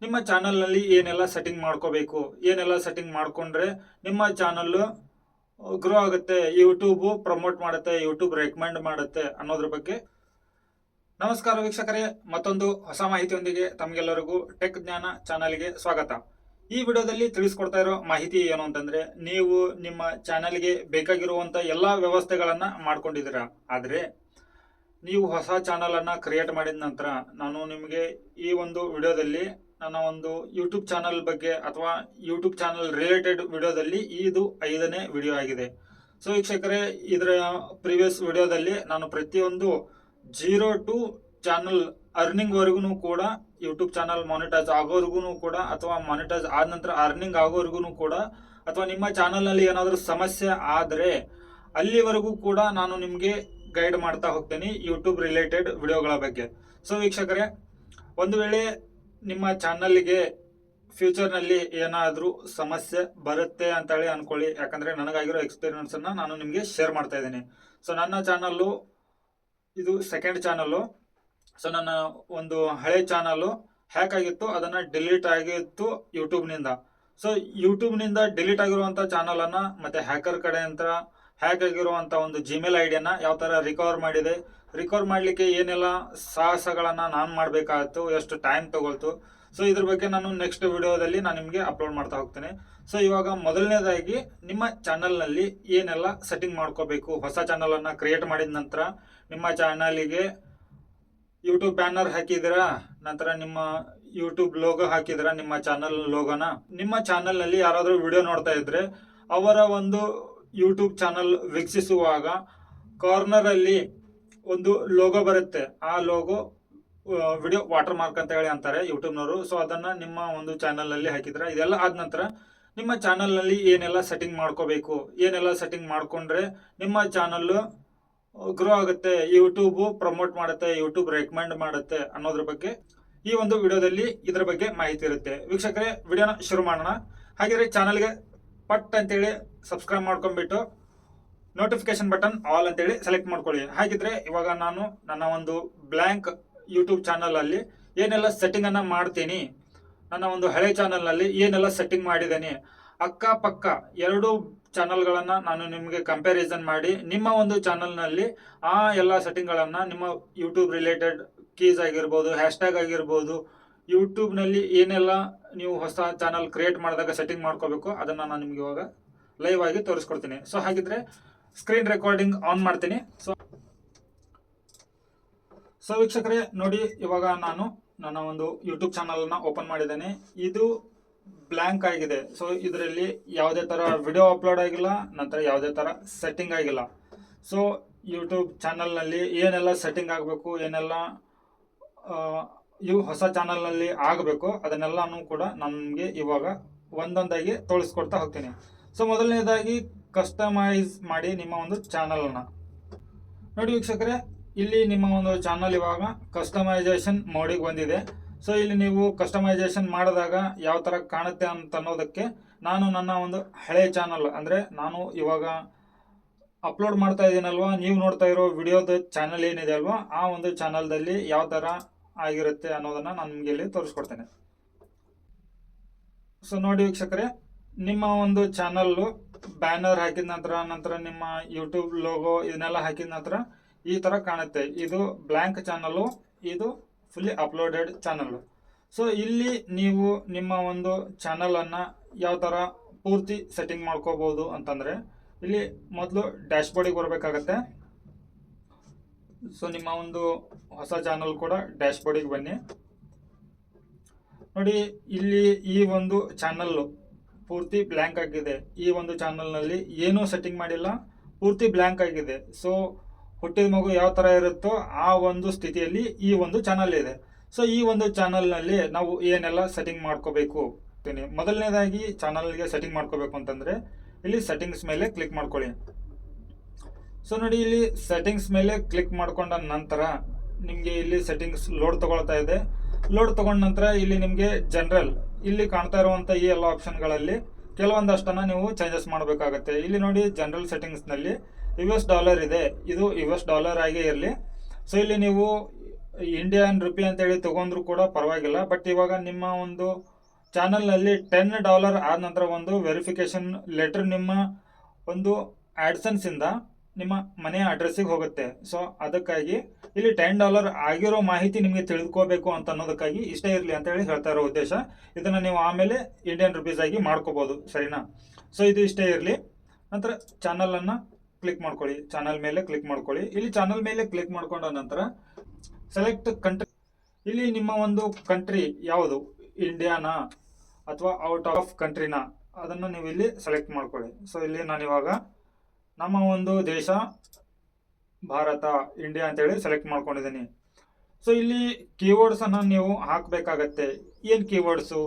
ನಿಮ್ಮ ಚಾನಲ್ನಲ್ಲಿ ಏನೆಲ್ಲ ಸೆಟ್ಟಿಂಗ್ ಮಾಡ್ಕೋಬೇಕು, ಏನೆಲ್ಲ ಸೆಟ್ಟಿಂಗ್ ಮಾಡ್ಕೊಂಡ್ರೆ ನಿಮ್ಮ ಚಾನಲ್ ಗ್ರೋ ಆಗುತ್ತೆ, ಯೂಟ್ಯೂಬ್ ಪ್ರಮೋಟ್ ಮಾಡುತ್ತೆ, ಯೂಟ್ಯೂಬ್ ರೆಕಮೆಂಡ್ ಮಾಡುತ್ತೆ ಅನ್ನೋದ್ರ ಬಗ್ಗೆ. ನಮಸ್ಕಾರ ವೀಕ್ಷಕರೇ, ಮತ್ತೊಂದು ಹೊಸ ಮಾಹಿತಿಯೊಂದಿಗೆ ತಮಗೆಲ್ಲರಿಗೂ ಟೆಕ್ ಜ್ಞಾನ ಚಾನಲ್ಗೆ ಸ್ವಾಗತ. ಈ ವಿಡಿಯೋದಲ್ಲಿ ತಿಳಿಸ್ಕೊಡ್ತಾ ಇರೋ ಮಾಹಿತಿ ಏನು ಅಂತಂದ್ರೆ, ನೀವು ನಿಮ್ಮ ಚಾನಲ್ಗೆ ಬೇಕಾಗಿರುವಂತ ಎಲ್ಲಾ ವ್ಯವಸ್ಥೆಗಳನ್ನ ಮಾಡ್ಕೊಂಡಿದ್ದೀರಾ. ಆದ್ರೆ ನೀವು ಹೊಸ ಚಾನಲ್ ಅನ್ನ ಕ್ರಿಯೇಟ್ ಮಾಡಿದ ನಂತರ ನಾನು ನಿಮಗೆ ಈ ಒಂದು ವಿಡಿಯೋದಲ್ಲಿ ನನ್ನ ಒಂದು ಯೂಟ್ಯೂಬ್ ಚಾನಲ್ ಬಗ್ಗೆ ಅಥವಾ ಯೂಟ್ಯೂಬ್ ಚಾನಲ್ ರಿಲೇಟೆಡ್ ವಿಡಿಯೋದಲ್ಲಿ ಇದು 5ನೇ ವಿಡಿಯೋ ಆಗಿದೆ. ಸೊ ವೀಕ್ಷಕರೇ, ಇದರ ಪ್ರಿವಿಯಸ್ ವಿಡಿಯೋದಲ್ಲಿ ನಾನು ಪ್ರತಿಯೊಂದು 0 ಟು ಚಾನಲ್ ಅರ್ನಿಂಗ್ ವರೆಗೂ ಕೂಡ, ಯೂಟ್ಯೂಬ್ ಚಾನಲ್ ಮಾನಿಟೈಸ್ ಆಗೋವರೆಗೂ ಕೂಡ, ಅಥವಾ ಮಾನಿಟೈಸ್ ಆದ ನಂತರ ಅರ್ನಿಂಗ್ ಆಗೋವರೆಗೂ ಕೂಡ, ಅಥವಾ ನಿಮ್ಮ ಚಾನಲ್ ನಲ್ಲಿ ಏನಾದರೂ ಸಮಸ್ಯೆ ಆದ್ರೆ ಅಲ್ಲಿವರೆಗೂ ಕೂಡ ನಾನು ನಿಮಗೆ ಗೈಡ್ ಮಾಡ್ತಾ ಹೋಗ್ತೇನೆ ಯೂಟ್ಯೂಬ್ ರಿಲೇಟೆಡ್ ವಿಡಿಯೋಗಳ ಬಗ್ಗೆ. ಸೊ ವೀಕ್ಷಕರೇ, ಒಂದು ವೇಳೆ ನಿಮ್ಮ ಚಾನಲ್ಗೆ ಫ್ಯೂಚರ್ನಲ್ಲಿ ಏನಾದರೂ ಸಮಸ್ಯೆ ಬರುತ್ತೆ ಅಂತ ಹೇಳಿ ಅನ್ಕೊಳ್ಳಿ. ಯಾಕಂದ್ರೆ ನನಗಾಗಿರೋ ಎಕ್ಸ್ಪೀರಿಯನ್ಸ್ ಅನ್ನ ನಾನು ನಿಮಗೆ ಶೇರ್ ಮಾಡ್ತಾ ಇದ್ದೀನಿ. ಸೊ ನನ್ನ ಚಾನಲ್ಲು ಇದು ಸೆಕೆಂಡ್ ಚಾನಲ್ಲು. ಸೊ ನನ್ನ ಒಂದು ಹಳೆ ಚಾನಲ್ಲು ಹ್ಯಾಕ್ ಆಗಿತ್ತು, ಅದನ್ನ ಡಿಲೀಟ್ ಆಗಿತ್ತು ಯೂಟ್ಯೂಬ್ನಿಂದ. ಸೊ ಯೂಟ್ಯೂಬ್ನಿಂದ ಡಿಲೀಟ್ ಆಗಿರುವಂಥ ಚಾನಲನ್ನು ಮತ್ತೆ ಹ್ಯಾಕರ್ ಕಡೆ ಅಂತ ಹ್ಯಾಕ್ ಆಗಿರುವಂಥ ಒಂದು ಜಿಮೇಲ್ ಐಡಿಯನ್ನ ಯಾವ ಥರ ರಿಕವರ್ ಮಾಡಿದೆ, ರಿಕವರ್ ಮಾಡಲಿಕ್ಕೆ ಏನೆಲ್ಲ ಸಾಹಸಗಳನ್ನು ನಾನು ಮಾಡಬೇಕಾಗಿತ್ತು, ಎಷ್ಟು ಟೈಮ್ ತಗೊಳ್ತು, ಸೊ ಇದ್ರ ಬಗ್ಗೆ ನಾನು ನೆಕ್ಸ್ಟ್ ವಿಡಿಯೋದಲ್ಲಿ ನಾನು ನಿಮಗೆ ಅಪ್ಲೋಡ್ ಮಾಡ್ತಾ ಹೋಗ್ತೇನೆ. ಸೊ ಇವಾಗ ಮೊದಲನೇದಾಗಿ ನಿಮ್ಮ ಚಾನಲ್ನಲ್ಲಿ ಏನೆಲ್ಲ ಸೆಟ್ಟಿಂಗ್ ಮಾಡ್ಕೋಬೇಕು. ಹೊಸ ಚಾನಲನ್ನು ಕ್ರಿಯೇಟ್ ಮಾಡಿದ ನಂತರ ನಿಮ್ಮ ಚಾನಲಿಗೆ ಯೂಟ್ಯೂಬ್ ಬ್ಯಾನರ್ ಹಾಕಿದಿರಾ, ನಂತರ ನಿಮ್ಮ ಯೂಟ್ಯೂಬ್ ಲೋಗೋ ಹಾಕಿದಿರಾ, ನಿಮ್ಮ ಚಾನಲ್ ಲೋಗೋನ. ನಿಮ್ಮ ಚಾನಲ್ನಲ್ಲಿ ಯಾರಾದರೂ ವಿಡಿಯೋ ನೋಡ್ತಾ ಇದ್ರೆ ಅವರ ಒಂದು ಯೂಟ್ಯೂಬ್ ಚಾನಲ್ ವೀಕ್ಷಿಸುವಾಗ ಕಾರ್ನರ್ ಅಲ್ಲಿ ಒಂದು ಲೋಗೋ ಬರುತ್ತೆ. ಆ ಲೋಗೋ ವಿಡಿಯೋ ವಾಟರ್ ಮಾರ್ಕ್ ಅಂತ ಹೇಳಿ ಅಂತಾರೆ ಯೂಟ್ಯೂಬ್ನವರು. ಸೊ ಅದನ್ನ ನಿಮ್ಮ ಒಂದು ಚಾನಲ್ ನಲ್ಲಿ ಹಾಕಿದ್ರೆ, ಇದೆಲ್ಲ ಆದ ನಂತರ ನಿಮ್ಮ ಚಾನಲ್ ನಲ್ಲಿ ಏನೆಲ್ಲ ಸೆಟ್ಟಿಂಗ್ ಮಾಡ್ಕೋಬೇಕು, ಏನೆಲ್ಲ ಸೆಟ್ಟಿಂಗ್ ಮಾಡ್ಕೊಂಡ್ರೆ ನಿಮ್ಮ ಚಾನಲ್ ಗ್ರೋ ಆಗುತ್ತೆ, ಯೂಟ್ಯೂಬ್ ಪ್ರಮೋಟ್ ಮಾಡುತ್ತೆ, ಯೂಟ್ಯೂಬ್ ರೆಕಮೆಂಡ್ ಮಾಡುತ್ತೆ ಅನ್ನೋದ್ರ ಬಗ್ಗೆ ಈ ಒಂದು ವಿಡಿಯೋದಲ್ಲಿ ಇದರ ಬಗ್ಗೆ ಮಾಹಿತಿ ಇರುತ್ತೆ. ವೀಕ್ಷಕರೇ, ವಿಡಿಯೋನ ಶುರು ಮಾಡೋಣ. ಹಾಗಿದ್ರೆ ಚಾನಲ್ಗೆ ಪಟ್ ಅಂತೇಳಿ ಸಬ್ಸ್ಕ್ರೈಬ್ ಮಾಡ್ಕೊಂಡ್ಬಿಟ್ಟು ನೋಟಿಫಿಕೇಶನ್ ಬಟನ್ ಆಲ್ ಅಂತೇಳಿ ಸೆಲೆಕ್ಟ್ ಮಾಡ್ಕೊಳ್ಳಿ. ಹಾಗಿದ್ರೆ ಇವಾಗ ನಾನು ನನ್ನ ಒಂದು ಬ್ಲ್ಯಾಂಕ್ ಯೂಟ್ಯೂಬ್ ಚಾನಲ್ ಅಲ್ಲಿ ಏನೆಲ್ಲ ಸೆಟ್ಟಿಂಗ್ ಅನ್ನ ಮಾಡ್ತೀನಿ, ನನ್ನ ಒಂದು ಹಳೆ ಚಾನಲ್ ನಲ್ಲಿ ಏನೆಲ್ಲ ಸೆಟ್ಟಿಂಗ್ ಮಾಡಿದ್ದೇನೆ, ಅಕ್ಕಪಕ್ಕ 2 ಚಾನಲ್ಗಳನ್ನ ನಾನು ನಿಮಗೆ ಕಂಪ್ಯಾರಿಸನ್ ಮಾಡಿ ನಿಮ್ಮ ಒಂದು ಚಾನಲ್ ನಲ್ಲಿ ಆ ಎಲ್ಲ ಸೆಟ್ಟಿಂಗ್ ಗಳನ್ನ ನಿಮ್ಮ ಯೂಟ್ಯೂಬ್ ರಿಲೇಟೆಡ್ ಕೀಸ್ ಆಗಿರ್ಬೋದು, ಹ್ಯಾಶ್ಟ್ಯಾಗ್ ಆಗಿರ್ಬೋದು, ಯೂಟ್ಯೂಬ್ ನಲ್ಲಿ ಏನೆಲ್ಲ ನೀವು ಹೊಸ ಚಾನಲ್ ಕ್ರಿಯೇಟ್ ಮಾಡಿದಾಗ ಸೆಟ್ಟಿಂಗ್ ಮಾಡ್ಕೋಬೇಕು ಅದನ್ನ ನಾನು ನಿಮ್ಗೆ ಇವಾಗ ಲೈವ್ ಆಗಿ ತೋರಿಸ್ಕೊಡ್ತೀನಿ. ಸೊ ಹಾಗಿದ್ರೆ ಸ್ಕ್ರೀನ್ ರೆಕಾರ್ಡಿಂಗ್ ಆನ್ ಮಾಡ್ತೀನಿ. ಸೊ ವೀಕ್ಷಕರೇ ನೋಡಿ, ಇವಾಗ ನಾನು ನನ್ನ ಒಂದು ಯೂಟ್ಯೂಬ್ ಚಾನಲ್ ನ ಓಪನ್ ಮಾಡಿದ್ದೇನೆ. ಇದು ಬ್ಲ್ಯಾಂಕ್ ಆಗಿದೆ. ಸೊ ಇದರಲ್ಲಿ ಯಾವುದೇ ತರ ವಿಡಿಯೋ ಅಪ್ಲೋಡ್ ಆಗಿಲ್ಲ, ನಂತರ ಯಾವುದೇ ತರ ಸೆಟ್ಟಿಂಗ್ ಆಗಿಲ್ಲ. ಸೊ ಯೂಟ್ಯೂಬ್ ಚಾನಲ್ ನಲ್ಲಿ ಏನೆಲ್ಲ ಸೆಟ್ಟಿಂಗ್ ಆಗಬೇಕು, ಏನೆಲ್ಲ ಇವು ಹೊಸ ಚಾನಲ್ ನಲ್ಲಿ ಆಗಬೇಕು, ಅದನ್ನೆಲ್ಲಾನು ಕೂಡ ನಾನು ನಿಮಗೆ ಇವಾಗ ಒಂದೊಂದಾಗಿ ತೋರಿಸ್ಕೊಡ್ತಾ ಹೋಗ್ತೀನಿ. ಸೊ ಮೊದಲನೇದಾಗಿ ಕಸ್ಟಮೈಸ್ ಮಾಡಿ ನಿಮ್ಮ ಒಂದು ಚಾನಲ್ನ ನೋಡಿ. ವೀಕ್ಷಕರೇ, ಇಲ್ಲಿ ನಿಮ್ಮ ಒಂದು ಚಾನಲ್ ಇವಾಗ ಕಸ್ಟಮೈಸೇಷನ್ ಮೋಡಿಗೆ ಬಂದಿದೆ. ಸೊ ಇಲ್ಲಿ ನೀವು ಕಸ್ಟಮೈಸೇಷನ್ ಮಾಡಿದಾಗ ಯಾವ ತರ ಕಾಣುತ್ತೆ ಅಂತ ಅನ್ನೋದಕ್ಕೆ ನಾನು ನನ್ನ ಒಂದು ಹಳೆ ಚಾನಲ್, ಅಂದ್ರೆ ನಾನು ಇವಾಗ ಅಪ್ಲೋಡ್ ಮಾಡ್ತಾ ಇದ್ದೀನಲ್ವಾ, ನೀವು ನೋಡ್ತಾ ಇರೋ ವಿಡಿಯೋದ ಚಾನಲ್ ಏನಿದೆ ಅಲ್ವಾ, ಆ ಒಂದು ಚಾನಲ್ದಲ್ಲಿ ಯಾವ ತರ ಆಗಿರುತ್ತೆ ಅನ್ನೋದನ್ನ ನಾನು ನಿಮಗೆ ಇಲ್ಲಿ ತೋರಿಸ್ಕೊಡ್ತೇನೆ. ಸೊ ನೋಡಿ ವೀಕ್ಷಕರೇ, ನಿಮ್ಮ ಒಂದು ಚಾನಲ್ ಬ್ಯಾನರ್ ಹಾಕಿದ ನಂತರ ನಿಮ್ಮ ಯೂಟ್ಯೂಬ್ ಲೋಗೋ ಇದನ್ನೆಲ್ಲ ಹಾಕಿದ ನಂತರ ಈ ತರ ಕಾಣುತ್ತೆ. ಇದು ಬ್ಲ್ಯಾಂಕ್ ಚಾನಲ್, ಇದು ಫುಲ್ಲಿ ಅಪ್ಲೋಡೆಡ್ ಚಾನಲ್. ಸೊ ಇಲ್ಲಿ ನೀವು ನಿಮ್ಮ ಒಂದು ಚಾನಲ್ ಅನ್ನ ಯಾವ ತರ ಪೂರ್ತಿ ಸೆಟ್ಟಿಂಗ್ ಮಾಡ್ಕೋಬಹುದು ಅಂತಂದ್ರೆ, ಇಲ್ಲಿ ಮೊದಲು ಡ್ಯಾಶ್ ಬೋರ್ಡಿಗೆ ಬರಬೇಕಾಗತ್ತೆ. ಸೊ ನಿಮ್ಮ ಒಂದು ಹೊಸ ಚಾನಲ್ ಕೂಡ ಡ್ಯಾಶ್ ಬೋರ್ಡಿಗೆ ಬನ್ನಿ. ನೋಡಿ, ಇಲ್ಲಿ ಈ ಒಂದು ಚಾನಲ್ ಪೂರ್ತಿ ಬ್ಲ್ಯಾಂಕ್ ಆಗಿದೆ. ಈ ಒಂದು ಚಾನಲ್ ನಲ್ಲಿ ಏನೂ ಸೆಟ್ಟಿಂಗ್ ಮಾಡಿಲ್ಲ, ಪೂರ್ತಿ ಬ್ಲ್ಯಾಂಕ್ ಆಗಿದೆ. ಸೊ ಹುಟ್ಟಿದ ಮಗು ಯಾವ ತರ ಇರುತ್ತೋ ಆ ಒಂದು ಸ್ಥಿತಿಯಲ್ಲಿ ಈ ಒಂದು ಚಾನಲ್ ಇದೆ. ಸೊ ಈ ಒಂದು ಚಾನಲ್ ನಲ್ಲಿ ನಾವು ಏನೆಲ್ಲ ಸೆಟ್ಟಿಂಗ್ ಮಾಡ್ಕೋಬೇಕು. ಮೊದಲನೇದಾಗಿ ಚಾನಲ್ಗೆ ಸೆಟ್ಟಿಂಗ್ ಮಾಡ್ಕೋಬೇಕು ಅಂತಂದ್ರೆ ಇಲ್ಲಿ ಸೆಟ್ಟಿಂಗ್ಸ್ ಮೇಲೆ ಕ್ಲಿಕ್ ಮಾಡ್ಕೊಳ್ಳಿ. ಸೊ ನೋಡಿ, ಇಲ್ಲಿ ಸೆಟ್ಟಿಂಗ್ಸ್ ಮೇಲೆ ಕ್ಲಿಕ್ ಮಾಡ್ಕೊಂಡ ನಂತರ ನಿಮಗೆ ಇಲ್ಲಿ ಸೆಟ್ಟಿಂಗ್ಸ್ ಲೋಡ್ ತಗೊಳ್ತಾ ಇದೆ. ಲೋಡ್ ತಗೊಂಡ ನಂತರ ಇಲ್ಲಿ ನಿಮಗೆ ಜನರಲ್ ಇಲ್ಲಿ ಕಾಣ್ತಾ ಇರುವಂತ ಈ ಎಲ್ಲ ಆಪ್ಷನ್ಗಳಲ್ಲಿ ಕೆಲವೊಂದಷ್ಟನ್ನ ನೀವು ಚೇಂಜಸ್ ಮಾಡಬೇಕಾಗುತ್ತೆ. ಇಲ್ಲಿ ನೋಡಿ, ಜನರಲ್ ಸೆಟ್ಟಿಂಗ್ಸ್ ನಲ್ಲಿ US$ ಇದೆ, ಇದು US$ ಆಗೇ ಇರಲಿ. ಸೊ ಇಲ್ಲಿ ನೀವು ಇಂಡಿಯನ್ ರುಪಿ ಅಂತೇಳಿ ತೊಗೊಂಡ್ರು ಕೂಡ ಪರವಾಗಿಲ್ಲ. ಬಟ್ ಇವಾಗ ನಿಮ್ಮ ಒಂದು ಚಾನಲ್ನಲ್ಲಿ $10 ಆದ ನಂತರ ಒಂದು ವೆರಿಫಿಕೇಷನ್ ಲೆಟರ್ ನಿಮ್ಮ ಒಂದು ಆ್ಯಡ್ಸನ್ಸಿಂದ ನಿಮ್ಮ ಮನೆಯ ಅಡ್ರೆಸ್ಸಿಗೆ ಹೋಗುತ್ತೆ. ಸೊ ಅದಕ್ಕಾಗಿ ಇಲ್ಲಿ $10 ಆಗಿರೋ ಮಾಹಿತಿ ನಿಮಗೆ ತಿಳ್ಕೋಬೇಕು ಅಂತ ಅನ್ನೋದಕ್ಕಾಗಿ ಇಷ್ಟೇ ಇರಲಿ ಅಂತೇಳಿ ಹೇಳ್ತಾ ಇರೋ ಉದ್ದೇಶ. ಇದನ್ನು ನೀವು ಆಮೇಲೆ ಇಂಡಿಯನ್ ರುಪೀಸ್ ಆಗಿ ಮಾಡ್ಕೋಬೋದು, ಸರಿನಾ? ಸೊ ಇದು ಇಷ್ಟೇ ಇರಲಿ. ನಂತರ ಚಾನಲನ್ನು ಕ್ಲಿಕ್ ಮಾಡ್ಕೊಳ್ಳಿ, ಚಾನಲ್ ಮೇಲೆ ಕ್ಲಿಕ್ ಮಾಡ್ಕೊಳ್ಳಿ. ಇಲ್ಲಿ ಚಾನಲ್ ಮೇಲೆ ಕ್ಲಿಕ್ ಮಾಡ್ಕೊಂಡ ನಂತರ ಸೆಲೆಕ್ಟ್ ಕಂಟ್ರಿ, ಇಲ್ಲಿ ನಿಮ್ಮ ಒಂದು ಕಂಟ್ರಿ ಯಾವುದು, ಇಂಡಿಯಾನಾ ಅಥವಾ ಔಟ್ ಆಫ್ ಕಂಟ್ರಿನಾ, ಅದನ್ನು ನೀವು ಇಲ್ಲಿ ಸೆಲೆಕ್ಟ್ ಮಾಡ್ಕೊಳ್ಳಿ. ಸೊ ಇಲ್ಲಿ ನಾನಿವಾಗ ನಮ್ಮ ಒಂದು ದೇಶ ಭಾರತ, ಇಂಡಿಯಾ ಅಂತೇಳಿ ಸೆಲೆಕ್ಟ್ ಮಾಡ್ಕೊಂಡಿದ್ದೀನಿ. ಸೊ ಇಲ್ಲಿ ಕೀವರ್ಡ್ಸನ್ನು ನೀವು ಹಾಕಬೇಕಾಗತ್ತೆ. ಏನು ಕೀವರ್ಡ್ಸು?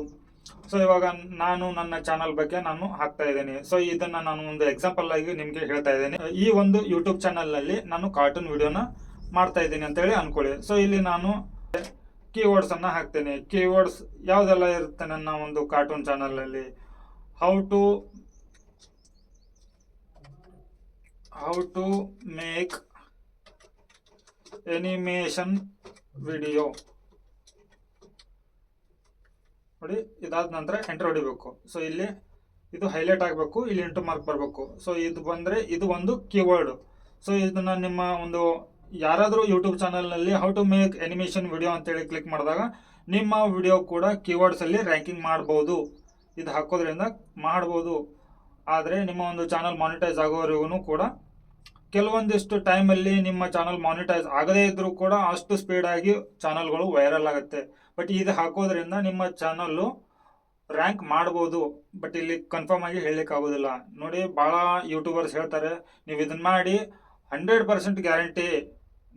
ಸೊ ಇವಾಗ ನಾನು ನನ್ನ ಚಾನಲ್ ಬಗ್ಗೆ ನಾನು ಹಾಕ್ತಾ ಇದ್ದೀನಿ. ಸೊ ಇದನ್ನು ನಾನು ಒಂದು ಎಕ್ಸಾಂಪಲ್ ಆಗಿ ನಿಮಗೆ ಹೇಳ್ತಾ ಇದ್ದೀನಿ. ಈ ಒಂದು ಯೂಟ್ಯೂಬ್ ಚಾನಲ್ನಲ್ಲಿ ನಾನು ಕಾರ್ಟೂನ್ ವಿಡಿಯೋನ ಮಾಡ್ತಾ ಇದ್ದೀನಿ ಅಂತೇಳಿ ಅನ್ಕೊಳ್ಳಿ. ಸೊ ಇಲ್ಲಿ ನಾನು ಕೀವರ್ಡ್ಸನ್ನು ಹಾಕ್ತೇನೆ. ಕೀವರ್ಡ್ಸ್ ಯಾವುದೆಲ್ಲ ಇರುತ್ತೆ ನನ್ನ ಒಂದು ಕಾರ್ಟೂನ್ ಚಾನಲಲ್ಲಿ? How to make animation video ನೋಡಿ. ಇದಾದ ನಂತರ ಎಂಟರ್ ಹೊಡಿಬೇಕು. ಸೊ ಇಲ್ಲಿ ಇದು ಹೈಲೈಟ್ ಆಗಬೇಕು, ಇಲ್ಲಿ ಇಂಟು ಮಾರ್ಕ್ ಬರಬೇಕು. ಸೊ ಇದು ಬಂದರೆ ಇದು ಒಂದು ಕೀವರ್ಡ್. ಸೊ ಇದನ್ನು ನಿಮ್ಮ ಒಂದು ಯಾರಾದರೂ ಯೂಟ್ಯೂಬ್ ಚಾನಲ್ನಲ್ಲಿ how to make animation video ಅಂತೇಳಿ ಕ್ಲಿಕ್ ಮಾಡಿದಾಗ ನಿಮ್ಮ ವಿಡಿಯೋ ಕೂಡ ಕೀವರ್ಡ್ಸಲ್ಲಿ ರ್ಯಾಂಕಿಂಗ್ ಮಾಡ್ಬೋದು. ಇದು ಹಾಕೋದ್ರಿಂದ ಮಾಡ್ಬೋದು. ಆದರೆ ನಿಮ್ಮ ಒಂದು ಚಾನಲ್ ಮಾನಿಟೈಸ್ ಆಗೋವರೆಗೂ ಕೂಡ ಕೆಲವೊಂದಿಷ್ಟು ಟೈಮಲ್ಲಿ ನಿಮ್ಮ ಚಾನಲ್ ಮಾನಿಟೈಸ್ ಆಗದೇ ಇದ್ದರೂ ಕೂಡ ಅಷ್ಟು ಸ್ಪೀಡಾಗಿ ಚಾನಲ್ಗಳು ವೈರಲ್ ಆಗುತ್ತೆ. ಬಟ್ ಇದು ಹಾಕೋದ್ರಿಂದ ನಿಮ್ಮ ಚಾನಲ್ಲು ರ್ಯಾಂಕ್ ಮಾಡ್ಬೋದು. ಬಟ್ ಇಲ್ಲಿ ಕನ್ಫರ್ಮ್ ಆಗಿ ಹೇಳಲಿಕ್ಕೆ ಆಗೋದಿಲ್ಲ. ನೋಡಿ, ಭಾಳ ಯೂಟ್ಯೂಬರ್ಸ್ ಹೇಳ್ತಾರೆ ನೀವು ಇದನ್ನು ಮಾಡಿ 100% ಗ್ಯಾರಂಟಿ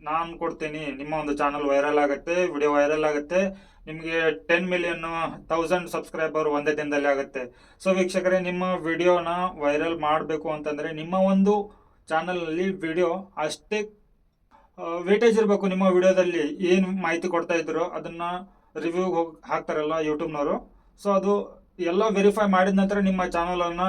ನಾನು ಕೊಡ್ತೀನಿ, ನಿಮ್ಮ ಒಂದು ಚಾನಲ್ ವೈರಲ್ ಆಗುತ್ತೆ, ವಿಡಿಯೋ ವೈರಲ್ ಆಗುತ್ತೆ, ನಿಮಗೆ 10 ಮಿಲಿಯನ್ 1000 ಸಬ್ಸ್ಕ್ರೈಬರ್ ಒಂದೇ ದಿನದಲ್ಲಿ ಆಗುತ್ತೆ. ಸೊ ವೀಕ್ಷಕರೇ, ನಿಮ್ಮ ವಿಡಿಯೋನ ವೈರಲ್ ಮಾಡಬೇಕು ಅಂತಂದರೆ ನಿಮ್ಮ ಒಂದು ಚಾನಲಲ್ಲಿ ವಿಡಿಯೋ ಅಷ್ಟೇ ವೇಟೇಜ್ ಇರಬೇಕು. ನಿಮ್ಮ ವಿಡಿಯೋದಲ್ಲಿ ಏನು ಮಾಹಿತಿ ಕೊಡ್ತಾ ಇದ್ರು ಅದನ್ನು ರಿವ್ಯೂಗೆ ಹೋಗಿ ಹಾಕ್ತಾರಲ್ಲ ಯೂಟ್ಯೂಬ್ನವರು, ಸೊ ಅದು ಎಲ್ಲ ವೆರಿಫೈ ಮಾಡಿದ ನಂತರ ನಿಮ್ಮ ಚಾನಲನ್ನು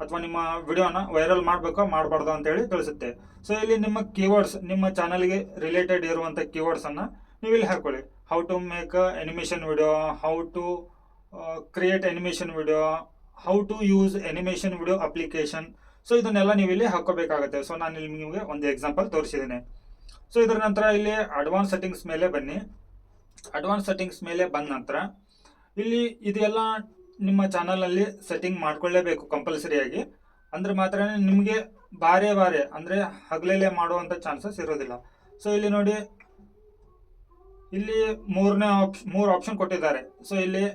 ಅಥವಾ ನಿಮ್ಮ ವಿಡಿಯೋನ ವೈರಲ್ ಮಾಡಬೇಕೋ ಮಾಡಬಾರ್ದು ಅಂತೇಳಿ ತಿಳಿಸುತ್ತೆ. ಸೊ ಇಲ್ಲಿ ನಿಮ್ಮ ಕೀವರ್ಡ್ಸ್, ನಿಮ್ಮ ಚಾನಲ್ಗೆ ರಿಲೇಟೆಡ್ ಇರುವಂಥ ಕೀವರ್ಡ್ಸನ್ನು ನೀವು ಇಲ್ಲಿ ಹಾಕೊಳ್ಳಿ. How to make animation video, how to create animation video, how to use animation video application. So ಇದನ್ನೆಲ್ಲ ನೀವು ಇಲ್ಲಿ ಹಾಕೋಬೇಕಾಗುತ್ತೆ. ಸೊ ನಾನು ಇಲ್ಲಿ ನಿಮಗೆ ಒಂದು ಎಕ್ಸಾಂಪಲ್ ತೋರಿಸಿದ್ದೇನೆ. ಸೊ ಇದರ ನಂತರ ಇಲ್ಲಿ ಅಡ್ವಾನ್ಸ್ ಸೆಟ್ಟಿಂಗ್ಸ್ ಮೇಲೆ ಬನ್ನಿ. ಅಡ್ವಾನ್ಸ್ ಸೆಟ್ಟಿಂಗ್ಸ್ ಮೇಲೆ ಬಂದ ನಂತರ ಇಲ್ಲಿ ಇದೆಲ್ಲ ನಿಮ್ಮ ಚಾನಲಲ್ಲಿ ಸೆಟ್ಟಿಂಗ್ ಮಾಡ್ಕೊಳ್ಳೇಬೇಕು ಕಂಪಲ್ಸರಿಯಾಗಿ. ಅಂದರೆ ಮಾತ್ರ ನಿಮಗೆ ಬಾರೆ ಅಂದರೆ ಹಗಲಲ್ಲೇ ಮಾಡುವಂಥ ಚಾನ್ಸಸ್ ಇರೋದಿಲ್ಲ. ಸೊ ಇಲ್ಲಿ ನೋಡಿ, ಇಲ್ಲಿ ಮೂರು ಆಪ್ಷನ್ ಕೊಟ್ಟಿದ್ದಾರೆ. ಸೊ ಇಲ್ಲಿ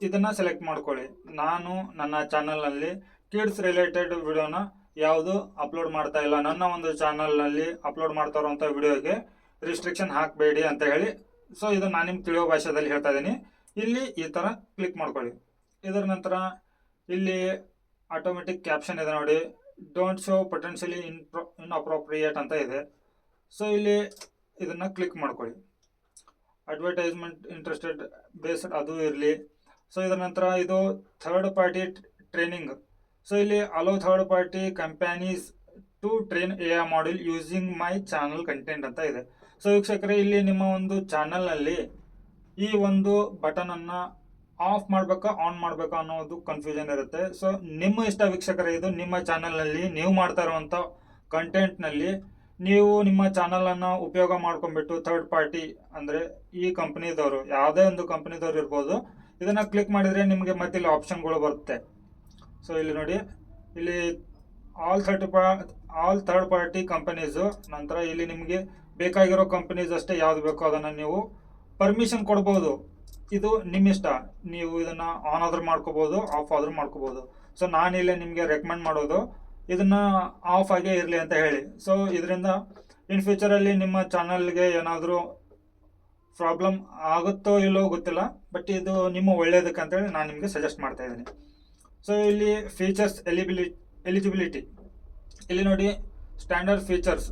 ಇದನ್ನು ಸೆಲೆಕ್ಟ್ ಮಾಡ್ಕೊಳ್ಳಿ. ನಾನು ನನ್ನ ಚಾನಲ್ನಲ್ಲಿ ಕಿಡ್ಸ್ ರಿಲೇಟೆಡ್ ವಿಡಿಯೋನ ಯಾವುದು ಅಪ್ಲೋಡ್ ಮಾಡ್ತಾ ಇಲ್ಲ, ನನ್ನ ಒಂದು ಚಾನಲ್ನಲ್ಲಿ ಅಪ್ಲೋಡ್ ಮಾಡ್ತಾ ಇರುವಂಥ ವಿಡಿಯೋಗೆ ರಿಸ್ಟ್ರಿಕ್ಷನ್ ಹಾಕಬೇಡಿ ಅಂತ ಹೇಳಿ. ಸೊ ಇದು ನಾನು ನಿಮ್ಗೆ ತಿಳಿಯೋ ಭಾಷೆಯಲ್ಲಿ ಹೇಳ್ತಾ ಇದ್ದೀನಿ. ಇಲ್ಲಿ ಈ ಥರ ಕ್ಲಿಕ್ ಮಾಡ್ಕೊಳ್ಳಿ. ಇದರ ನಂತರ ಇಲ್ಲಿ ಆಟೋಮೆಟಿಕ್ ಕ್ಯಾಪ್ಷನ್ ಇದೆ ನೋಡಿ, ಡೋಂಟ್ ಶೋ ಪೊಟೆನ್ಷಿಯಲಿ ಇನ್ಅಪ್ರೋಪ್ರಿಯೇಟ್ ಅಂತ ಇದೆ. ಸೊ ಇಲ್ಲಿ ಇದನ್ನು ಕ್ಲಿಕ್ ಮಾಡ್ಕೊಳ್ಳಿ. ಅಡ್ವರ್ಟೈಸ್ಮೆಂಟ್ ಇಂಟ್ರೆಸ್ಟೆಡ್ ಬೇಸ್ಡ್ ಅದು ಇರಲಿ. ಸೊ ಇದರ ನಂತರ ಇದು ಥರ್ಡ್ ಪಾರ್ಟಿ ಟ್ರೈನಿಂಗ್. ಸೊ ಇಲ್ಲಿ allow third party companies to train AI model using my channel content ಅಂತ ಇದೆ. ಸೊ ವೀಕ್ಷಕರೇ, ಇಲ್ಲಿ ನಿಮ್ಮ ಒಂದು ಚಾನಲ್ನಲ್ಲಿ ಈ ಒಂದು ಬಟನನ್ನು ಆಫ್ ಮಾಡಬೇಕಾ ಆನ್ ಮಾಡಬೇಕಾ ಅನ್ನೋದು ಕನ್ಫ್ಯೂಷನ್ ಇರುತ್ತೆ. ಸೊ ನಿಮ್ಮ ಇಷ್ಟ ವೀಕ್ಷಕರೇ, ಇದು ನಿಮ್ಮ ಚಾನಲ್ನಲ್ಲಿ ನೀವು ಮಾಡ್ತಾ ಇರುವಂಥ ಕಂಟೆಂಟ್ನಲ್ಲಿ ನೀವು ನಿಮ್ಮ ಚಾನಲನ್ನು ಉಪಯೋಗ ಮಾಡ್ಕೊಂಡ್ಬಿಟ್ಟು ಥರ್ಡ್ ಪಾರ್ಟಿ ಅಂದರೆ ಈ ಕಂಪ್ನಿದವರು, ಯಾವುದೇ ಒಂದು ಕಂಪ್ನಿದವ್ರು ಇರ್ಬೋದು, ಇದನ್ನು ಕ್ಲಿಕ್ ಮಾಡಿದರೆ ನಿಮಗೆ ಮತ್ತೆ ಇಲ್ಲಿ ಆಪ್ಷನ್ಗಳು ಬರುತ್ತೆ. ಸೊ ಇಲ್ಲಿ ನೋಡಿ, ಇಲ್ಲಿ ಆಲ್ ಥರ್ಡ್ ಪಾರ್ಟಿ ಕಂಪನೀಸು, ನಂತರ ಇಲ್ಲಿ ನಿಮಗೆ ಬೇಕಾಗಿರೋ ಕಂಪನೀಸ್ ಅಷ್ಟೇ ಯಾವುದು ಬೇಕೋ ಅದನ್ನು ನೀವು ಪರ್ಮಿಷನ್ ಕೊಡ್ಬೋದು. ಇದು ನಿಮ್ಮ ಇಷ್ಟ, ನೀವು ಇದನ್ನು ಆನ್ ಆದ್ರೂ ಮಾಡ್ಕೋಬೋದು, ಆಫ್ ಆದ್ರೂ ಮಾಡ್ಕೋಬೋದು. ಸೊ ನಾನಿಲ್ಲೇ ನಿಮಗೆ ರೆಕಮೆಂಡ್ ಮಾಡೋದು ಇದನ್ನು ಆಫ್ ಆಗೇ ಇರಲಿ ಅಂತ ಹೇಳಿ. ಸೊ ಇದರಿಂದ ಇನ್ ಫ್ಯೂಚರಲ್ಲಿ ನಿಮ್ಮ ಚಾನಲ್ಗೆ ಏನಾದರೂ ಪ್ರಾಬ್ಲಮ್ ಆಗುತ್ತೋ ಇಲ್ಲೋ ಗೊತ್ತಿಲ್ಲ, ಬಟ್ ಇದು ನಿಮ್ಮ ಒಳ್ಳೆಯದಕ್ಕೆ ಅಂತೇಳಿ ನಾನು ನಿಮಗೆ ಸಜೆಸ್ಟ್ ಮಾಡ್ತಾ ಇದ್ದೀನಿ. ಸೊ ಇಲ್ಲಿ ಫೀಚರ್ಸ್ ಎಲಿಜಿಬಿಲಿಟಿ, ಇಲ್ಲಿ ನೋಡಿ standard features,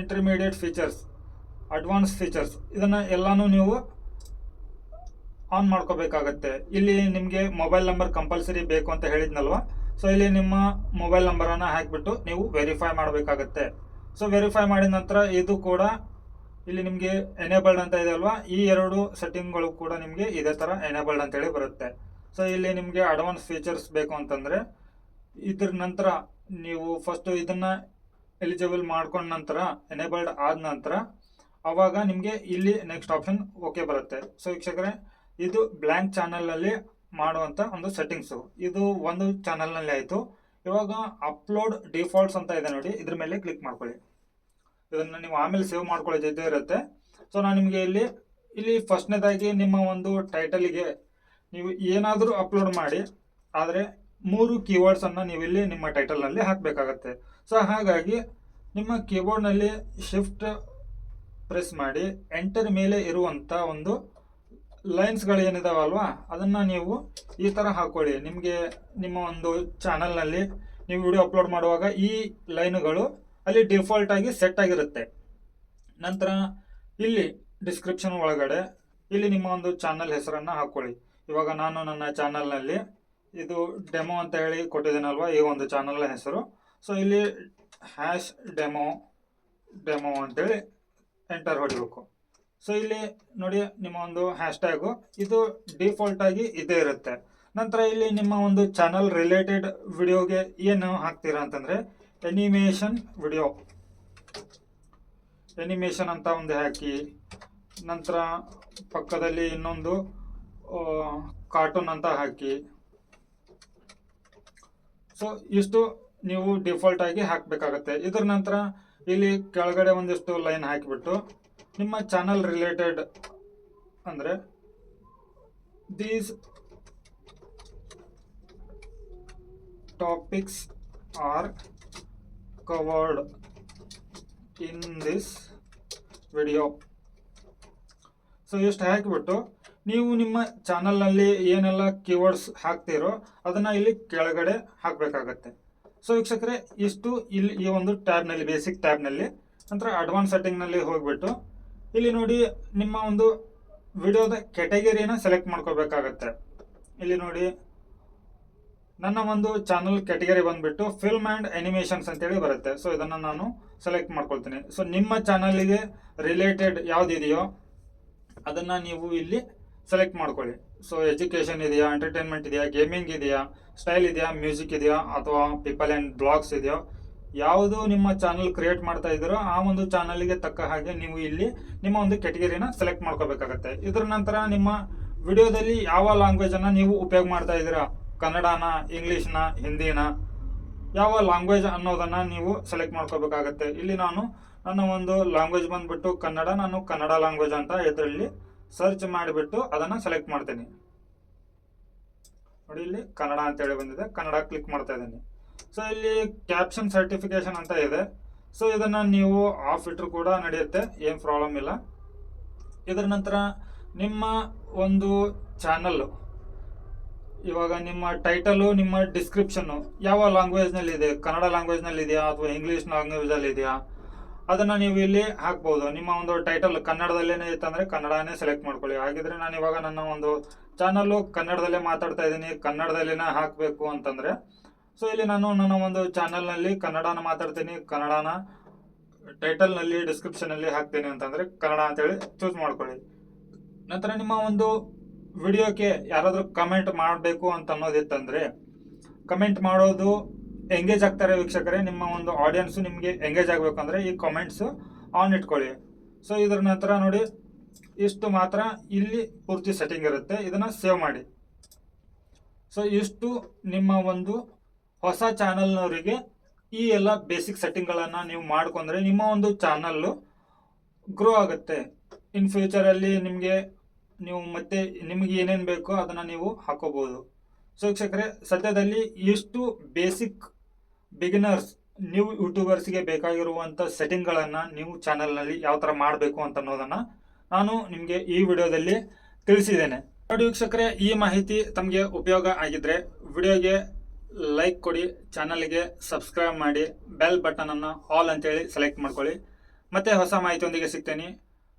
intermediate features, advance features, ಇದನ್ನು ಎಲ್ಲನೂ ನೀವು ಆನ್ ಮಾಡ್ಕೋಬೇಕಾಗತ್ತೆ. ಇಲ್ಲಿ ನಿಮಗೆ ಮೊಬೈಲ್ ನಂಬರ್ ಕಂಪಲ್ಸರಿ ಬೇಕು ಅಂತ ಹೇಳಿದ್ನಲ್ವ. ಸೊ ಇಲ್ಲಿ ನಿಮ್ಮ ಮೊಬೈಲ್ ನಂಬರನ್ನು ಹಾಕಿಬಿಟ್ಟು ನೀವು ವೆರಿಫೈ ಮಾಡಬೇಕಾಗತ್ತೆ. ಸೊ ವೆರಿಫೈ ಮಾಡಿದ ನಂತರ ಇದು ಕೂಡ ಇಲ್ಲಿ ನಿಮಗೆ ಎನೇಬಲ್ಡ್ ಅಂತ ಇದೆ ಅಲ್ವಾ, ಈ ಎರಡು ಸೆಟ್ಟಿಂಗ್ಗಳು ಕೂಡ ನಿಮಗೆ ಇದೇ ಥರ ಎನೇಬಲ್ಡ್ ಅಂತೇಳಿ ಬರುತ್ತೆ. ಸೊ ಇಲ್ಲಿ ನಿಮಗೆ ಅಡ್ವಾನ್ಸ್ ಫೀಚರ್ಸ್ ಬೇಕು ಅಂತಂದರೆ ಇದ್ರ ನಂತರ ನೀವು ಫಸ್ಟು ಇದನ್ನು ಎಲಿಜಿಬಲ್ ಮಾಡ್ಕೊಂಡ ನಂತರ ಎನೇಬಲ್ಡ್ ಆದ ನಂತರ ಆವಾಗ ನಿಮಗೆ ಇಲ್ಲಿ ನೆಕ್ಸ್ಟ್ ಆಪ್ಷನ್ ಓಕೆ ಬರುತ್ತೆ. ಸೊ ವೀಕ್ಷಕರೇ, ಇದು ಬ್ಲ್ಯಾಂಕ್ ಚಾನಲ್ನಲ್ಲಿ ಮಾಡುವಂಥ ಒಂದು ಸೆಟ್ಟಿಂಗ್ಸು. ಇದು ಒಂದು ಚಾನಲ್ನಲ್ಲಿ ಆಯಿತು. ಇವಾಗ ಅಪ್ಲೋಡ್ ಡಿಫಾಲ್ಟ್ಸ್ ಅಂತ ಇದೆ ನೋಡಿ, ಇದ್ರ ಮೇಲೆ ಕ್ಲಿಕ್ ಮಾಡ್ಕೊಳ್ಳಿ. ಇದನ್ನು ನೀವು ಆಮೇಲೆ ಸೇವ್ ಮಾಡ್ಕೊಳ್ಳೋದೇ ಇರುತ್ತೆ. ಸೊ ನಾನು ನಿಮಗೆ ಇಲ್ಲಿ ಫಸ್ಟ್ನೇದಾಗಿ ನಿಮ್ಮ ಒಂದು ಟೈಟಲಿಗೆ ನೀವು ಏನಾದರೂ ಅಪ್ಲೋಡ್ ಮಾಡಿ, ಆದರೆ 3 ಕೀವರ್ಡ್ಸನ್ನು ನೀವು ಇಲ್ಲಿ ನಿಮ್ಮ ಟೈಟಲ್ನಲ್ಲಿ ಹಾಕಬೇಕಾಗತ್ತೆ. ಸೊ ಹಾಗಾಗಿ ನಿಮ್ಮ ಕೀಬೋರ್ಡ್ನಲ್ಲಿ ಶಿಫ್ಟ್ ಪ್ರೆಸ್ ಮಾಡಿ ಎಂಟರ್ ಮೇಲೆ ಇರುವಂಥ ಒಂದು ಲೈನ್ಸ್ಗಳು ಏನಿದಾವಲ್ವಾ ಅದನ್ನು ನೀವು ಈ ಥರ ಹಾಕ್ಕೊಳ್ಳಿ. ನಿಮಗೆ ನಿಮ್ಮ ಒಂದು ಚಾನಲ್ನಲ್ಲಿ ನೀವು ವಿಡಿಯೋ ಅಪ್ಲೋಡ್ ಮಾಡುವಾಗ ಈ ಲೈನ್ಗಳು ಅಲ್ಲಿ ಡಿಫಾಲ್ಟ್ ಆಗಿ ಸೆಟ್ ಆಗಿರುತ್ತೆ. ನಂತರ ಇಲ್ಲಿ ಡಿಸ್ಕ್ರಿಪ್ಷನ್ ಒಳಗಡೆ ಇಲ್ಲಿ ನಿಮ್ಮ ಒಂದು ಚಾನಲ್ ಹೆಸರನ್ನು ಹಾಕ್ಕೊಳ್ಳಿ. ಇವಾಗ ನಾನು ನನ್ನ ಚಾನಲ್ನಲ್ಲಿ ಇದು ಡೆಮೋ ಅಂತ ಹೇಳಿ ಕೊಟ್ಟಿದ್ದೇನಲ್ವ, ಈ ಒಂದು ಚಾನಲ್ ಹೆಸರು. ಸೊ ಇಲ್ಲಿ ಹ್ಯಾಶ್ ಡೆಮೋ ಅಂತೇಳಿ ಎಂಟರ್ ಹೊಡಿಬೇಕು. ಸೊ ಇಲ್ಲಿ ನೋಡಿ ನಿಮ್ಮ ಒಂದು ಹ್ಯಾಶ್ಟ್ಯಾಗು ಇದು ಡಿಫಾಲ್ಟ್ ಆಗಿ ಇದೇ ಇರುತ್ತೆ. ನಂತರ ಇಲ್ಲಿ ನಿಮ್ಮ ಒಂದು ಚಾನಲ್ ರಿಲೇಟೆಡ್ ವಿಡಿಯೋಗೆ ಏನು ಹಾಕ್ತೀರಾ ಅಂತಂದರೆ ಎನಿಮೇಷನ್ ಅಂತ ಒಂದು ಹಾಕಿ, ನಂತರ ಪಕ್ಕದಲ್ಲಿ ಇನ್ನೊಂದು ಕಾರ್ಟೂನ್ ಅಂತ ಹಾಕಿ. ಸೊ ಇಷ್ಟು ನೀವು ಡಿಫಾಲ್ಟ್ ಆಗಿ ಹಾಕಬೇಕಾಗತ್ತೆ. ಇದರ ನಂತರ ಇಲ್ಲಿ ಕೆಳಗಡೆ ಒಂದಿಷ್ಟು ಲೈನ್ ಹಾಕಿಬಿಟ್ಟು ನಿಮ್ಮ ಚಾನಲ್ ರಿಲೇಟೆಡ್ ಅಂದರೆ these topics are covered in this video. So ಇಷ್ಟು ಹಾಕಿಬಿಟ್ಟು ನೀವು ನಿಮ್ಮ ಚಾನಲ್ನಲ್ಲಿ ಏನೆಲ್ಲ ಕೀವರ್ಡ್ಸ್ ಹಾಕ್ತೀರೋ ಅದನ್ನು ಇಲ್ಲಿ ಕೆಳಗಡೆ ಹಾಕಬೇಕಾಗತ್ತೆ. ಸೊ ವೀಕ್ಷಕರೇ, ಇಷ್ಟು ಇಲ್ಲಿ ಈ ಒಂದು ಟ್ಯಾಬ್ನಲ್ಲಿ, ಬೇಸಿಕ್ ಟ್ಯಾಬ್ನಲ್ಲಿ. ನಂತರ ಅಡ್ವಾನ್ಸ್ ಸೆಟ್ಟಿಂಗ್ನಲ್ಲಿ ಹೋಗಿಬಿಟ್ಟು ಇಲ್ಲಿ ನೋಡಿ ನಿಮ್ಮ ಒಂದು ವಿಡಿಯೋದ ಕ್ಯಾಟಗರಿನ ಸೆಲೆಕ್ಟ್ ಮಾಡ್ಕೋಬೇಕಾಗತ್ತೆ. ಇಲ್ಲಿ ನೋಡಿ ನನ್ನ ಒಂದು ಚಾನಲ್ ಕ್ಯಾಟಗರಿ ಬಂದುಬಿಟ್ಟು ಫಿಲ್ಮ್ ಆ್ಯಂಡ್ ಅನಿಮೇಷನ್ಸ್ ಅಂತೇಳಿ ಬರುತ್ತೆ. ಸೊ ಇದನ್ನು ನಾನು ಸೆಲೆಕ್ಟ್ ಮಾಡ್ಕೊಳ್ತೀನಿ. ಸೊ ನಿಮ್ಮ ಚಾನಲ್ಗೆ ರಿಲೇಟೆಡ್ ಯಾವುದಿದೆಯೋ ಅದನ್ನು ನೀವು ಇಲ್ಲಿ ಸೆಲೆಕ್ಟ್ ಮಾಡ್ಕೊಳ್ಳಿ. ಸೊ ಎಜುಕೇಷನ್ ಇದೆಯಾ, ಎಂಟರ್ಟೈನ್ಮೆಂಟ್ ಇದೆಯಾ, ಗೇಮಿಂಗ್ ಇದೆಯಾ, ಸ್ಟೈಲ್ ಇದೆಯಾ, ಮ್ಯೂಸಿಕ್ ಇದೆಯಾ, ಅಥವಾ ಪೀಪಲ್ ಆ್ಯಂಡ್ ಬ್ಲಾಗ್ಸ್ ಇದೆಯೋ, ಯಾವುದು ನಿಮ್ಮ ಚಾನಲ್ ಕ್ರಿಯೇಟ್ ಮಾಡ್ತಾ ಇದ್ದೀರೋ ಆ ಒಂದು ಚಾನಲ್ಗೆ ತಕ್ಕ ಹಾಗೆ ನೀವು ಇಲ್ಲಿ ನಿಮ್ಮ ಒಂದು ಕ್ಯಾಟಗರಿನ ಸೆಲೆಕ್ಟ್ ಮಾಡ್ಕೋಬೇಕಾಗತ್ತೆ. ಇದರ ನಂತರ ನಿಮ್ಮ ವಿಡಿಯೋದಲ್ಲಿ ಯಾವ ಲ್ಯಾಂಗ್ವೇಜನ್ನು ನೀವು ಉಪಯೋಗ ಮಾಡ್ತಾ ಇದ್ದೀರಾ, ಕನ್ನಡನ, ಇಂಗ್ಲೀಷ್ನ, ಹಿಂದಿನ, ಯಾವ ಲ್ಯಾಂಗ್ವೇಜ್ ಅನ್ನೋದನ್ನು ನೀವು ಸೆಲೆಕ್ಟ್ ಮಾಡ್ಕೋಬೇಕಾಗತ್ತೆ. ಇಲ್ಲಿ ನಾನು ನನ್ನ ಒಂದು ಲ್ಯಾಂಗ್ವೇಜ್ ಬಂದುಬಿಟ್ಟು ಕನ್ನಡ, ನಾನು ಕನ್ನಡ ಲ್ಯಾಂಗ್ವೇಜ್ ಅಂತ ಇದರಲ್ಲಿ ಸರ್ಚ್ ಮಾಡಿಬಿಟ್ಟು ಅದನ್ನು ಸೆಲೆಕ್ಟ್ ಮಾಡ್ತೀನಿ. ನೋಡಿ ಇಲ್ಲಿ ಕನ್ನಡ ಅಂತೇಳಿ ಬಂದಿದೆ, ಕನ್ನಡ ಕ್ಲಿಕ್ ಮಾಡ್ತಾ ಇದ್ದೀನಿ. ಸೊ ಇಲ್ಲಿ ಕ್ಯಾಪ್ಷನ್ ಸರ್ಟಿಫಿಕೇಶನ್ ಅಂತ ಇದೆ. ಸೊ ಇದನ್ನು ನೀವು ಆಫ್ ಇಟ್ಟರು ಕೂಡ ನಡೆಯುತ್ತೆ, ಏನು ಪ್ರಾಬ್ಲಮ್ ಇಲ್ಲ. ಇದರ ನಂತರ ನಿಮ್ಮ ಒಂದು ಚಾನಲ್ಲು ಇವಾಗ ನಿಮ್ಮ ಟೈಟಲು, ನಿಮ್ಮ ಡಿಸ್ಕ್ರಿಪ್ಷನ್ನು ಯಾವ ಲ್ಯಾಂಗ್ವೇಜ್ನಲ್ಲಿ ಇದೆ, ಕನ್ನಡ ಲ್ಯಾಂಗ್ವೇಜ್ನಲ್ಲಿ ಇದೆಯಾ ಅಥವಾ ಇಂಗ್ಲೀಷ್ ಲ್ಯಾಂಗ್ವೇಜಲ್ಲಿ ಇದೆಯಾ ಅದನ್ನು ನೀವು ಇಲ್ಲಿ ಹಾಕ್ಬೋದು. ನಿಮ್ಮ ಒಂದು ಟೈಟಲ್ ಕನ್ನಡದಲ್ಲೇ ಇತ್ತಂದರೆ ಕನ್ನಡನೇ ಸೆಲೆಕ್ಟ್ ಮಾಡ್ಕೊಳ್ಳಿ. ಹಾಗಿದ್ರೆ ನಾನು ಇವಾಗ ನನ್ನ ಒಂದು ಚಾನಲ್ಲು ಕನ್ನಡದಲ್ಲೇ ಮಾತಾಡ್ತಾ ಇದ್ದೀನಿ, ಕನ್ನಡದಲ್ಲಿನೇ ಹಾಕಬೇಕು ಅಂತಂದರೆ ಸೊ ಇಲ್ಲಿ ನಾನು ನನ್ನ ಒಂದು ಚಾನಲ್ನಲ್ಲಿ ಕನ್ನಡನ ಮಾತಾಡ್ತೀನಿ, ಕನ್ನಡನ ಟೈಟಲ್ನಲ್ಲಿ ಡಿಸ್ಕ್ರಿಪ್ಷನಲ್ಲಿ ಹಾಕ್ತೀನಿ ಅಂತಂದರೆ ಕನ್ನಡ ಅಂತೇಳಿ ಚೂಸ್ ಮಾಡ್ಕೊಳ್ಳಿ. ನಂತರ ನಿಮ್ಮ ಒಂದು ವಿಡಿಯೋಕ್ಕೆ ಯಾರಾದರೂ ಕಮೆಂಟ್ ಮಾಡಬೇಕು ಅಂತ ಅನ್ನೋದಿತ್ತಂದರೆ ಕಮೆಂಟ್ ಮಾಡೋದು ಎಂಗೇಜ್ ಆಗ್ತಾರೆ ವೀಕ್ಷಕರೇ. ನಿಮ್ಮ ಒಂದು ಆಡಿಯನ್ಸು ನಿಮಗೆ ಎಂಗೇಜ್ ಆಗಬೇಕಂದ್ರೆ ಈ ಕಾಮೆಂಟ್ಸು ಆನ್ ಇಟ್ಕೊಳ್ಳಿ. ಸೊ ಇದರ ನಂತರ ನೋಡಿ ಇಷ್ಟು ಮಾತ್ರ ಇಲ್ಲಿ ಪೂರ್ತಿ ಸೆಟ್ಟಿಂಗ್ ಇರುತ್ತೆ, ಇದನ್ನು ಸೇವ್ ಮಾಡಿ. ಸೊ ಇಷ್ಟು ನಿಮ್ಮ ಒಂದು ಹೊಸ ಚಾನಲ್ನವರಿಗೆ ಈ ಎಲ್ಲ ಬೇಸಿಕ್ ಸೆಟ್ಟಿಂಗ್ಗಳನ್ನು ನೀವು ಮಾಡ್ಕೊಂಡ್ರೆ ನಿಮ್ಮ ಒಂದು ಚಾನಲ್ಲು ಗ್ರೋ ಆಗುತ್ತೆ. ಇನ್ ಫ್ಯೂಚರಲ್ಲಿ ನೀವು ಮತ್ತೆ ನಿಮಗೆ ಏನೇನು ಬೇಕೋ ಅದನ್ನು ನೀವು ಹಾಕೋಬೋದು. ಸೊ ವೀಕ್ಷಕರೇ, ಸದ್ಯದಲ್ಲಿ ಇಷ್ಟು ಬೇಸಿಕ್ ಬಿಗಿನರ್ಸ್ ನ್ಯೂ ಯೂಟ್ಯೂಬರ್ಸ್ಗೆ ಬೇಕಾಗಿರುವಂಥ ಸೆಟ್ಟಿಂಗ್ಗಳನ್ನು ನೀವು ಚಾನಲ್ನಲ್ಲಿ ಯಾವ ಥರ ಮಾಡಬೇಕು ಅಂತ ಅನ್ನೋದನ್ನು ನಾನು ನಿಮಗೆ ಈ ವಿಡಿಯೋದಲ್ಲಿ ತಿಳಿಸಿದ್ದೇನೆ. ನೋಡಿ ವೀಕ್ಷಕರೇ, ಈ ಮಾಹಿತಿ ತಮಗೆ ಉಪಯೋಗ ಆಗಿದ್ದರೆ ವಿಡಿಯೋಗೆ ಲೈಕ್ ಕೊಡಿ, ಚಾನಲ್ಗೆ ಸಬ್ಸ್ಕ್ರೈಬ್ ಮಾಡಿ, ಬೆಲ್ ಬಟನನ್ನು ಆಲ್ ಅಂತೇಳಿ ಸೆಲೆಕ್ಟ್ ಮಾಡ್ಕೊಳ್ಳಿ. ಮತ್ತೆ ಹೊಸ ಮಾಹಿತಿಯೊಂದಿಗೆ ಸಿಗ್ತೇನೆ.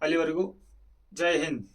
ಅಲ್ಲಿವರೆಗೂ ಜೈ ಹಿಂದ್.